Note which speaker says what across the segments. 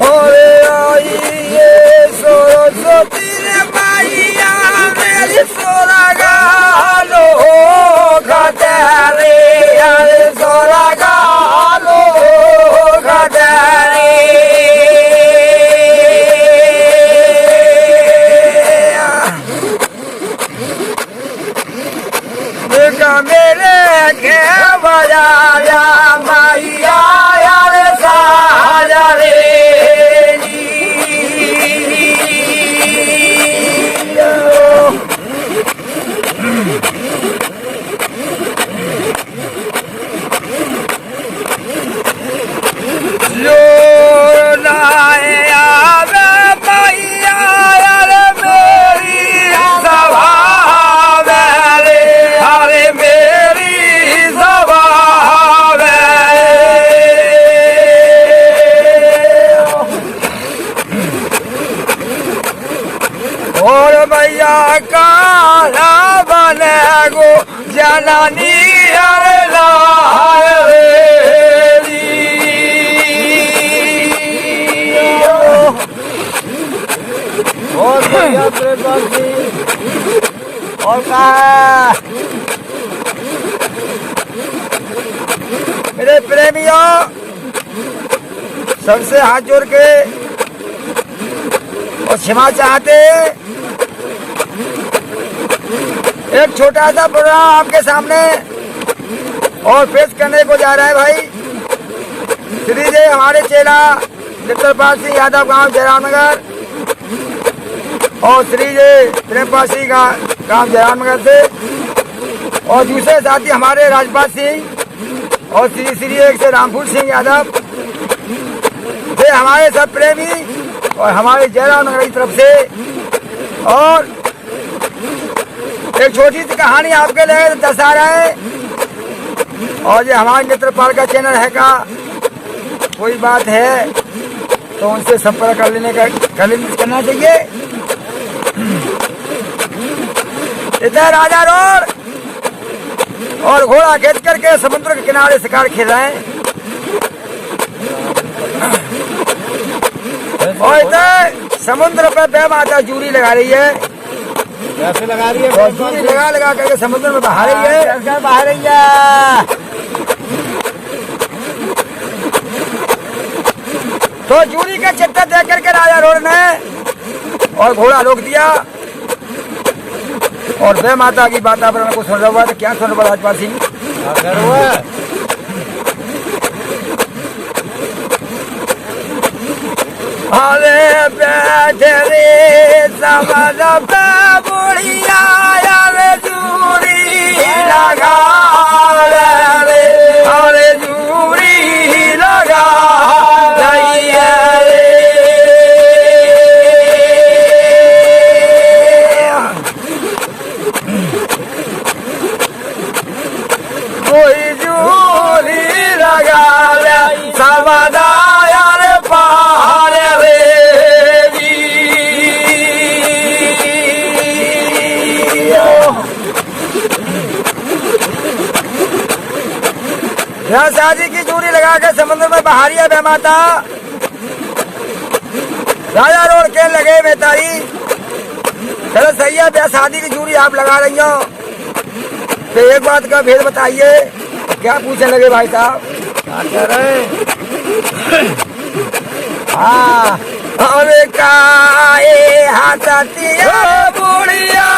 Speaker 1: अरे आई ये सरस्वती रे मैया मेरी सोरा गालो खतरे अरे सोरा गालो खतरे मेरे के बजाया मैया यार साजा रे काला बने गो जननी अरे और बढ़िया और का मेरे प्रेमियों सबसे हाथ जोड़ के और क्षमा चाहते एक छोटा सा प्रोग्राम आपके सामने और पेश करने को जा रहा है भाई। श्री जय हमारे चेला चित्रपाल सिंह यादव गांव जयरामनगर और श्री जय प्रेमपाल सिंह गांव जयरामनगर से और दूसरे साथी हमारे राजपाल सिंह और श्री एक से रामफूल सिंह यादव से हमारे सब प्रेमी और हमारे जयरामनगर की तरफ से और एक छोटी सी कहानी आपके लिए दर्शा रहे हैं। और ये हमारे नेत्रपाल का चैनल है का कोई बात है तो उनसे संपर्क करना चाहिए। इधर राजा रोड और घोड़ा खींच करके समुद्र के किनारे शिकार खेल रहे हैं और इधर समुद्र पर बह माता जूरी लगा रही है।
Speaker 2: कैसे लगा रही है?
Speaker 1: जूरी लगा करके समुद्र में बहा रही है।
Speaker 2: बहा रही है
Speaker 1: तो जूरी का चिट्टा देख करके राजा रोड ने और घोड़ा रोक दिया और बह माता की वातावरण को सुन रहा हुआ। तो क्या सुन रहा राजपाल सिंह? अरे बैठे रे समझ पे बुढ़िया यार जूरी लगा रे अरे जूरी लगा रही है कोई जूरी लगा रे समझा यार पहाड़ शादी की जूरी लगा के समुद्र में बहारी है माता। राजा रोड के लगे बेताई चलो सही है शादी की जूरी आप लगा रही हो तो एक बात का भेद बताइए क्या पूछने लगे भाई साहब? क्या कह रहे? हाँ अरे काहे हाथतिया बुढ़िया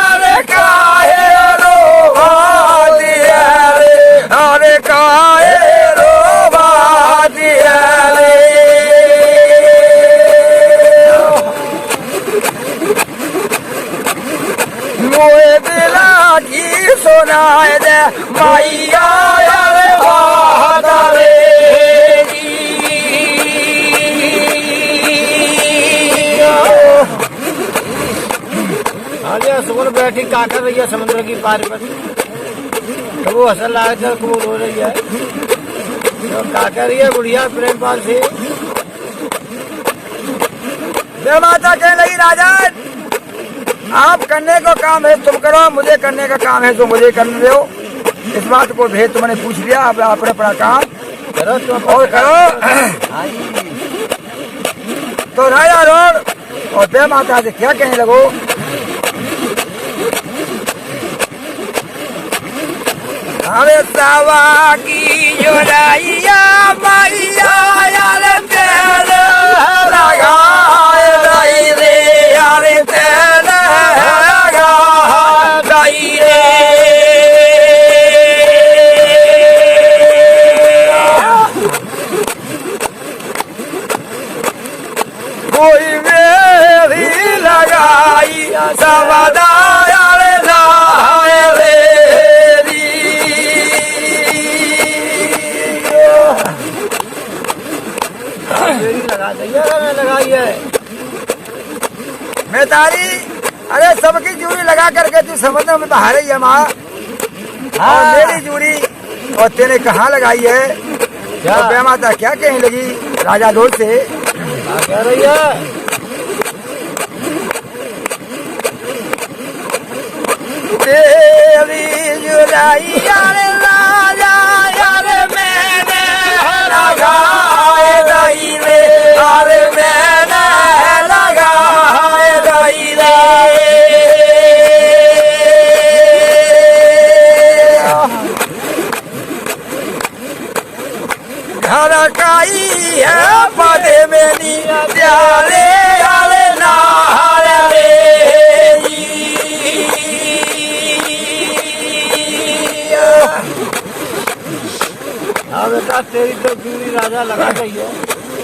Speaker 1: अरे काहे अरे काहे मोए दिला की सुनाए दे मैया अरे बहादुर
Speaker 2: सुबह बैठी क्या कर रही है समुद्र की पार पर? तो वो हंसन लगा कर कबूल हो रही है तो क्या कर रही है बुढ़िया प्रेमपाल से?
Speaker 1: जय माता कह लगी राजा आप करने को काम है तुम करो, मुझे करने का काम है तो मुझे करने दो। इस बात को भेद तुमने पूछ लिया, अब आपने अपना काम
Speaker 2: करो तुम
Speaker 1: और करो। तो राजा रोड और बे माता से क्या कहने लगो, अरे सावा की जोड़ाइया मैया यार तेरे लगाए रही रे, यार तेरे लगाए रही रे। कोई मेरी लगाई सवादा यार लाए रे।
Speaker 2: लगा दैया लगाई है
Speaker 1: मैं तारी, अरे सबकी जूरी लगा करके तू समुद्र में बहा रही है माँ, और मेरी जूरी और तेने कहाँ लगाई है?
Speaker 2: क्या
Speaker 1: बे माता क्या कहने लगी राजा लोड से,
Speaker 2: क्या कह रही है?
Speaker 1: तेरी जुलाई यार राजा यार मैंने लगाए रही रे, यार मैंने लगाए रही रे। घर काई है पदे में नी प्यारे यार नार रे।
Speaker 2: हाँ बेटा, तेरी तो जूरी राजा लगा गई है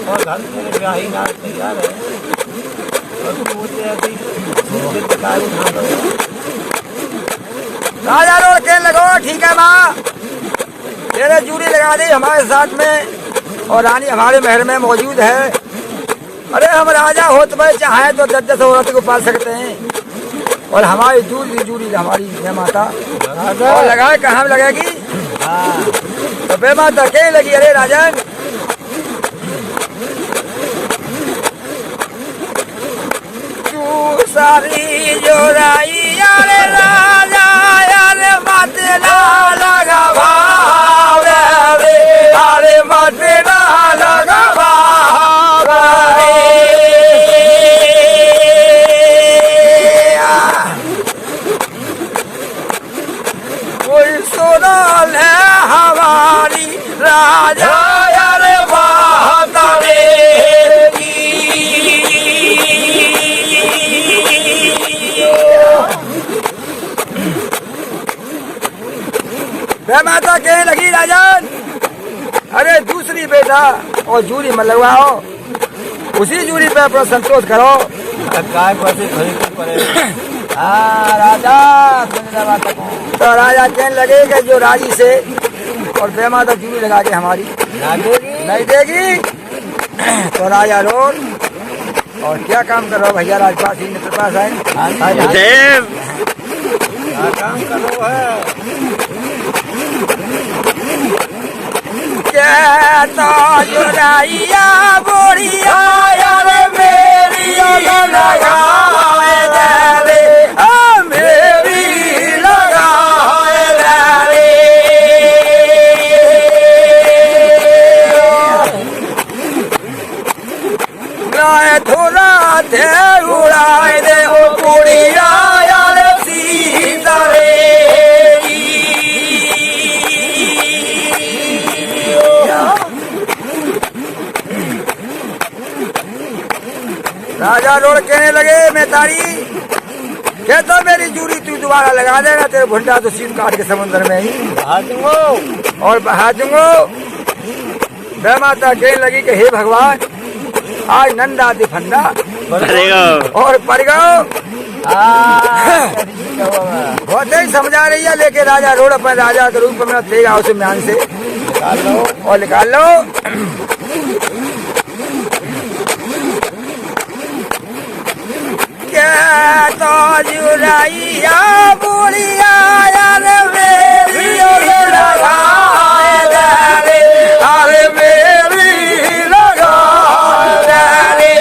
Speaker 2: और घर तेरे ब्याही नाच तैयार है, और तू मुझे ऐसी चित्रकारी ना दो।
Speaker 1: राजा रोड कहने लगो ठीक है माँ, तेरे जूरी लगा दी हमारे साथ में और रानी हमारे महल में मौजूद है। अरे हम राजा हो तो भाई चाहे तो 10-10 औरत को पाल सकते हैं, और हमारी जूरी हमारी बे माता और लगाए कहाँ लगेगी?
Speaker 2: हाँ
Speaker 1: तो बे माता कहीं लगी, अरे राजन तू सारी जोड़ाई यार राजा यार मत ना लगा भाव रे, अरे मत ना लगा भाव रे। कोई सुनल है हमारी राजा यार बात रे। बे माता कहने लगी राजन, अरे दूसरी बेटा और जूरी मत लगवाओ, उसी जूरी पे अपना संतोष करो।
Speaker 2: काय पैसे खरीदने पड़े। हाँ राजा,
Speaker 1: तो राजा कहने लगे कि जो राजी से और बे माता जूरी लगा के हमारी नहीं देगी। तो राजा लोग और क्या काम कर रहे हो भैया राजपाल सिंह मित्र पास आए,
Speaker 2: क्या काम करो है?
Speaker 1: क्या तो जुराइया बोरिया यार मेरी लगाए रे, मेरी लगाए रे। गाय थोड़ा थे उड़ाए दे ओ बोरिया यार सीता रे। राजा रोड कहने लगे मैं तारी क्या तो मेरी जूरी तू दोबारा लगा देना, तेरे भुंडा तो सीन काट के समुद्र में ही
Speaker 2: बहा दूंगो
Speaker 1: और बहा दूंगो। बे माता कहने लगी कि हे भगवान आज नंदा दिफंदा और पड़ गो। बहुत ही समझा रही है, लेके राजा रोड अपने राजा के रूप में तेगा उस म्यान से
Speaker 2: निकाल लो
Speaker 1: और निकाल लो। क्या तो जुराइया बुढ़िया यार मेरी लगाए रे, अरे मेरी लगाए रे।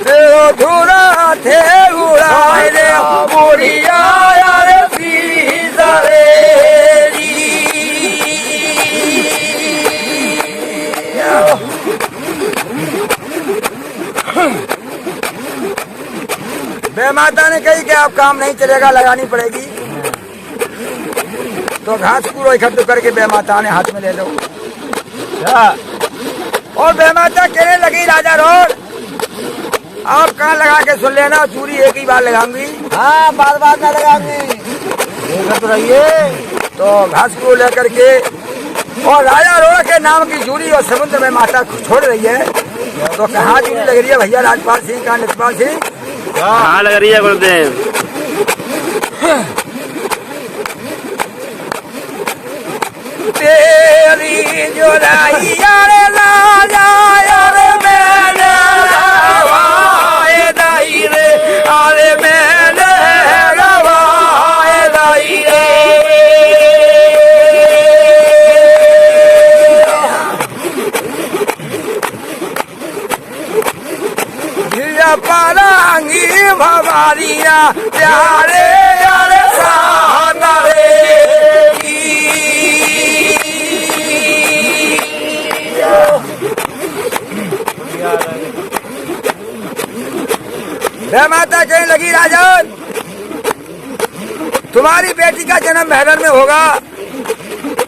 Speaker 1: तेरो धुरा थे उड़ाए रे बुढ़िया यार सीधा रे। गई कि अब काम नहीं चलेगा, लगानी पड़ेगी। तो घास पूरा इकट्ठा करके बेमाता ने हाथ में ले लो। और बेमाता कहने लगी राजा रोड, आप कहाँ लगा के सुन लेना, चूड़ी एक ही बार लगाऊंगी।
Speaker 2: हाँ, बार बार ना लगाऊंगी, देखा तो रहिए।
Speaker 1: तो घास को लेकर के और राजा रोड के नाम की चूड़ी और समुद्र में माता छोड़ रही है। तो कहाँ चूड़ी लग रही है भैया राजपाल सिंह का, नितपाल सिंह?
Speaker 3: कहाँ लग रही है गुरुदेव?
Speaker 1: तेरी जुदाई यारे राजा यारे मैंने रवाए दाई रे, अरे मैंने रवाए दाई रे। दिया पारांगी भवारिया प्यारे यारे साना रे। माता कहने लगी राजन, तुम्हारी बेटी का जन्म महरन में होगा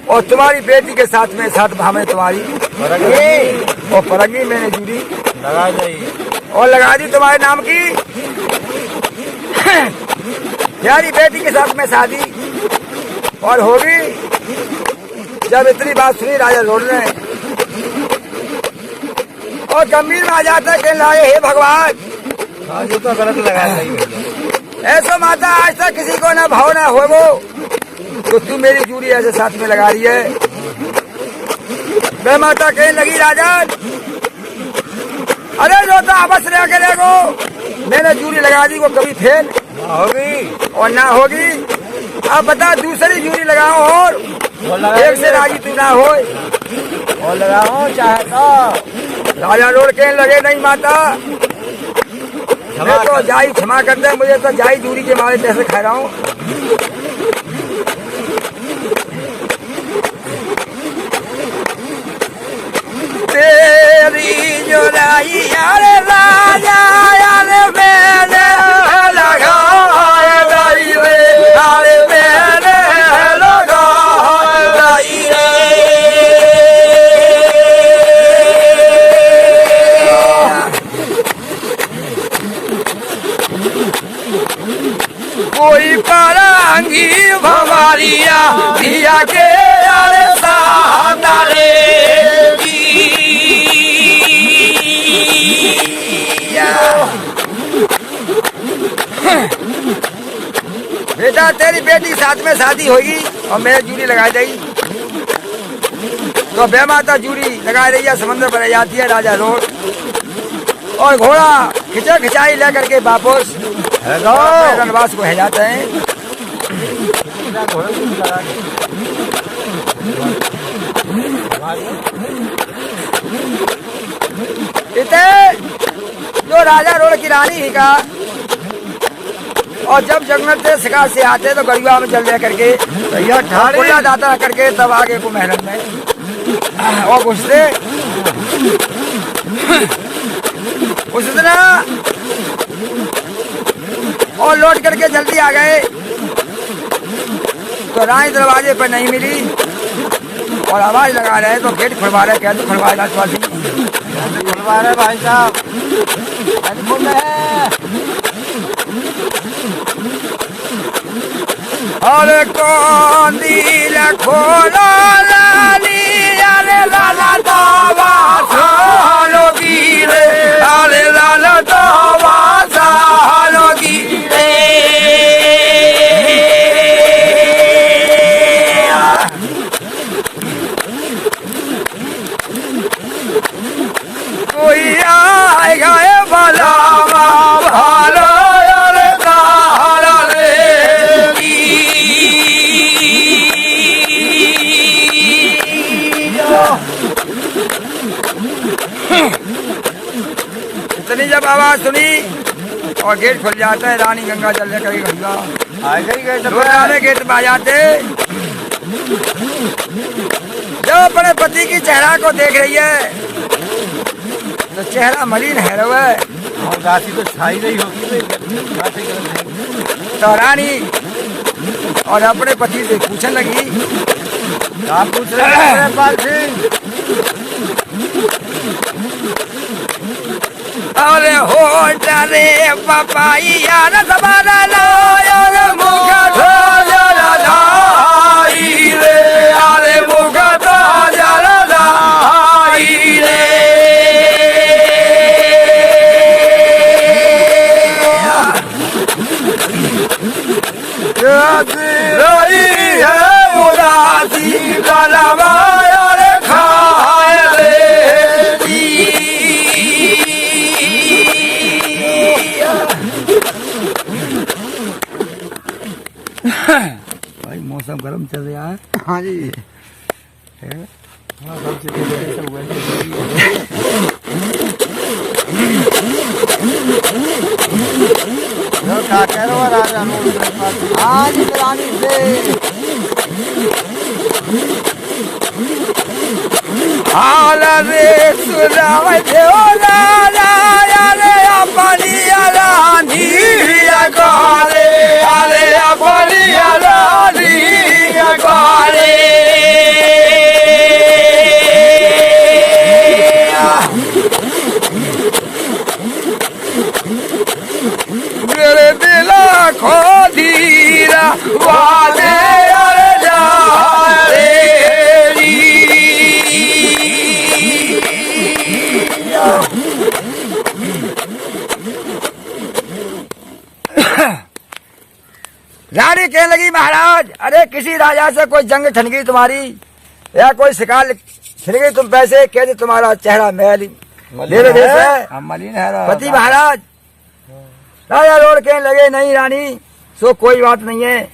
Speaker 1: और तुम्हारी बेटी के साथ में साथ भावे तुम्हारी और परगी मैंने जुड़ी
Speaker 2: लगा जाइए
Speaker 1: और लगा दी तुम्हारे नाम की। प्यारी बेटी के साथ में शादी और होगी। जब इतनी बात सुनी राजा रोड ने और गंभीर में आ जाता है, कहने लगे हे भगवान,
Speaker 2: ये तो गलत लगा भैया।
Speaker 1: ऐसा माता आज तक किसी को ना भाव ना हो वो, तो तू मेरी चूड़ी ऐसे साथ में लगा रही है। मैं माता कहने लगी राजन, अरे जो तो आपस रह के देखो, मैंने चूड़ी लगा दी वो कभी फेल
Speaker 2: होगी
Speaker 1: और ना होगी। अब बता दूसरी चूड़ी लगाओ और एक से राजी तू ना हो
Speaker 2: और लगाओ चाहे तो।
Speaker 1: राजा रोड कहने लगे नहीं माता, मैं तो जाई क्षमा कर दे, मुझे तो जाई दूरी के मारे पैसे खा रहा हूँ। तेरी जुदाई यारे राजा यारे मैंने लगाए दाई रे, यारे मैंने लगाए दाई रे। कोई पारांगी भवारिया दिया के यारे साहना रे। बेटा तेरी बेटी साथ में शादी होगी और मैं जूड़ी लगा जाई। तो बेमाता जूड़ी लगा रही है, समंदर पर जाती है राजा रोड और घोड़ा खिंचा खिंचाई लेकर के वापस वनवास को है जाते हैं। इतने जो राजा रोड की रानी ही का और जब जंगल से शिकार से आते तो गड़ुआ में चल जा करके ठाड़ा दाता करके तब आगे को महल में और घुसते उस दिन और लौट करके जल्दी आ गए। तो रानी दरवाजे पर नहीं मिली और आवाज लगा रहे तो गेट खुलवा रहे, कैसे खुलवा राजवासी
Speaker 2: खुलवा रहे भाई साहब।
Speaker 1: अरे कौन दिल खोला लाली, अरे लाला दावा सालो गिरे, अरे लाला दावा सालो गिरे। कोई आए गए भला भालो अरे काला रे। इतनी जब आवाज सुनी और गेट खुल जाता है, रानी गंगा जल लेकर गंगा
Speaker 2: आ गई
Speaker 1: गेट में आ जाते। जब अपने पति की चेहरा को देख रही है तो चेहरा मलिन है रो है
Speaker 2: और राशि तो छाई रही होगी।
Speaker 1: तो रानी और अपने पति से पूछने लगी,
Speaker 2: क्या पूछ रहे हैं जयपाल सिंह?
Speaker 1: अरे हो डरे पपाई यार सबारा यार मुखा जरा दाई रे, अरे मुखा जरा दाई रे। रही है उदासी कलमा यार खाए रे जी। भाई मौसम गर्म चल रहा है।
Speaker 2: हाँ जी। जो क्या कह रहे हो राजा
Speaker 1: आज रानी से हाल रे सुनाव देव राजा रे अपनी रानी अकाले, अरे अपनी रानी अकाले। मेरे दिल खो धीरा वाले अरे जा रे री। रानी कहने लगी, महाराज अरे किसी राजा से कोई जंग ठन गई तुम्हारी या कोई शिकार छिन गई, तुम पैसे कहते तुम्हारा चेहरा मैल ले देश है।
Speaker 2: मलिन है
Speaker 1: पति महाराज राजा रोड कहने लगे, नहीं रानी सो कोई बात नहीं है,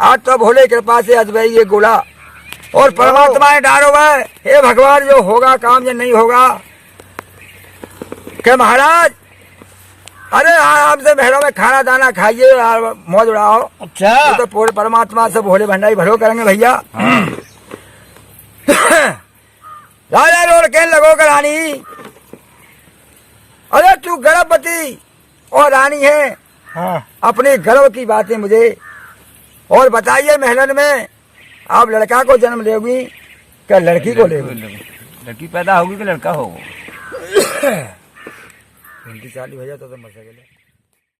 Speaker 1: आज तो भोले कृपा से अजबई ये गोला और परमात्मा ने डालो है। हे भगवान जो होगा काम जो नहीं होगा के महाराज अरे आराम से महलों में खाना दाना खाइए और मौज उड़ाओ।
Speaker 2: अच्छा
Speaker 1: तो पूरे परमात्मा से भोले भंडारी भलो करेंगे भैया। राजा रोड कहने लगो कि रानी अरे तू गर्भवती और रानी है,
Speaker 2: हाँ
Speaker 1: अपने गर्व की बातें मुझे और बताइए, महलन में आप लड़का को जन्म लेगी क्या लड़की को लेगी?
Speaker 2: लड़की पैदा होगी कि लड़का होगा?
Speaker 1: हिंदी चालू हो जाए तो मर सके।